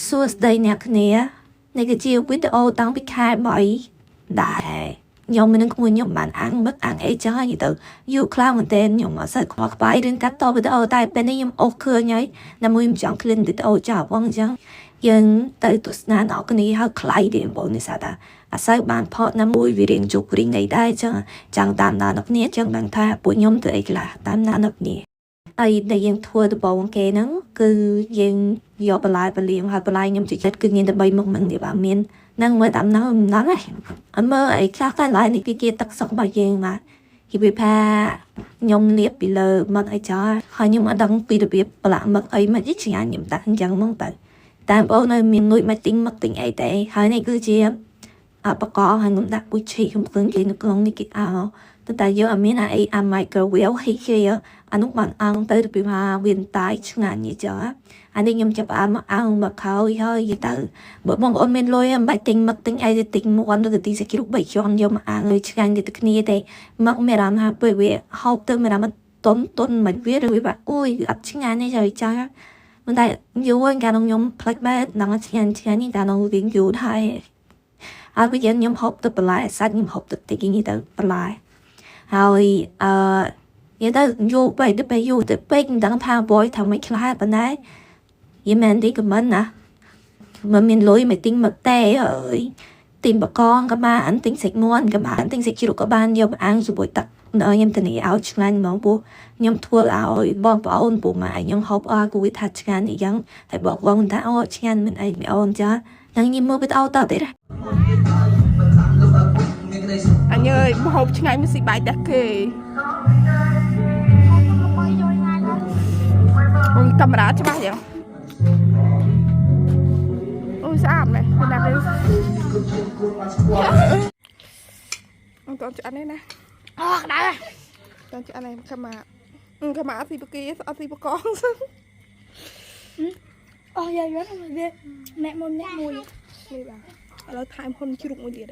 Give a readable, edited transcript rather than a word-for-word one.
សួស្តីអ្នកគ្នានេះគឺជាវីដេអូតាំងពីខែ3ដែរខ្ញុំមិននឹងគួរខ្ញុំបានអាំងមឹកអាំងអីចឹងហើយទៅយូរខ្លាំងមែនទែនខ្ញុំអត់សូវខ្វល់ខ្វាយរឿងកាត់តវីដេអូតែពេលនេះខ្ញុំអូសឃើញហើយដើម្បីខ្ញុំចង់ឃ្លីនវីដេអូចាស់ផងអញ្ចឹងយើងទៅទស្សនាដល់គ្នាហើយខ្លៃទេបងនេះសាតាអាស័យបានផតណាមួយវារៀងជោគរីងនៃដែរចឹងចង់តាមដានអ្នកគ្នាចឹងដឹងថាពួកខ្ញុំទៅអីខ្លះតាមដានអ្នកគ្នាអីដែលយើងធ្វើដំបូងគេហ្នឹងគឺយើងយកបន្លែបលៀងហើយបន្លែខ្ញុំចិត្តគឺមានតែ3មុខមិនទេបាទមាននឹងមើលតាមនោះមិនដឹងទេអត់មើលអីខ្លះតែឡាយនេះគេទឹកសុករបស់យើងបាទគេវាផាខ្ញុំលាបពីលើមឹកអីចាហើយខ្ញុំអត់ដឹងពីរបៀបប្រឡាក់មឹកអីមិនឆ្ងាញ់ខ្ញុំតែអញ្ចឹងហ្មងតែបងនៅមានលួយមកទិញមឹកទិញអីតែហើយនេះគឺជាបកហើយខ្ញុំដាក់ពុយឈីខ្ញុំឃើញគេនៅក្នុងនេះគេតែយកអត់មានអីអា microwave ហីគេអានោះបានអង្គទៅពីថាវាតាយឆ្ងាញ់យីចាអានេះខ្ញុំចាប់អាមកអង្គមកខោហើយយីទៅបើបងប្អូនមានលុយមិនបាច់ទិញមឹកទិញអីទៅទិញមួនឬទីសាគីរូ3ជាន់យកមកអាងឆ្ងាញ់ទៅគ្នាទេមឹកមានអារម្មណ៍ថាពេលវាហូបទៅមានអារម្មណ៍តុនមិនវាឬវាអូយអត់ឆ្ងាញ់ទេចាមិនតែយូរកាលខ្ញុំផ្លេចបែបដល់ឆ្ងាញ់នេះកាលខ្ញុំវិញយូរហើយហើយវាខ្ញុំហូបទៅបន្លែសាច់ខ្ញុំហូបទៅទីនេះទៅបន្លែហើយនិយាយទៅយូរពេកទៅពេលយូរទៅពេកមិនដឹងថាបយថាមិនខ្លាចប៉ុណ្ណាយីមែនទីក៏មិនណាមិនមានលុយមិនទិញមកតែអើយទិញបកងក៏បានទិញសាច់មាន់ក៏បានទិញសាច់ជ្រូកក៏បានយកអាំងជាមួយទឹកដល់ខ្ញុំធានាឲ្យឆ្ងាញ់ហ្មងពោះខ្ញុំធ្វើឲ្យបងប្អូនពូម៉ែខ្ញុំហូបគូវាថាឆ្ងាញ់អីចឹងហើយបងថាអូឆ្ងាញ់មិនអីមិនអូនចាហ្នឹងញីមើលវីដេអូតទៀតអញអើយហូបឆ្ងាញ់មិនស៊ីបាយតែគេអូយកាមេរ៉ាច្បាស់យ៉ាងអូយស្អាតមែនណាស់អត់តឆ្អិនទេណាអូក្តៅតឆ្អិនឯងកាមេរ៉ាអត់ស៊ីបកីអត់ស៊ីបកងអូយ៉ាយហ្នឹងវាអ្នកមួយនេះបាទឥឡូវថែមហ៊ុនជ្រូកមួយទៀត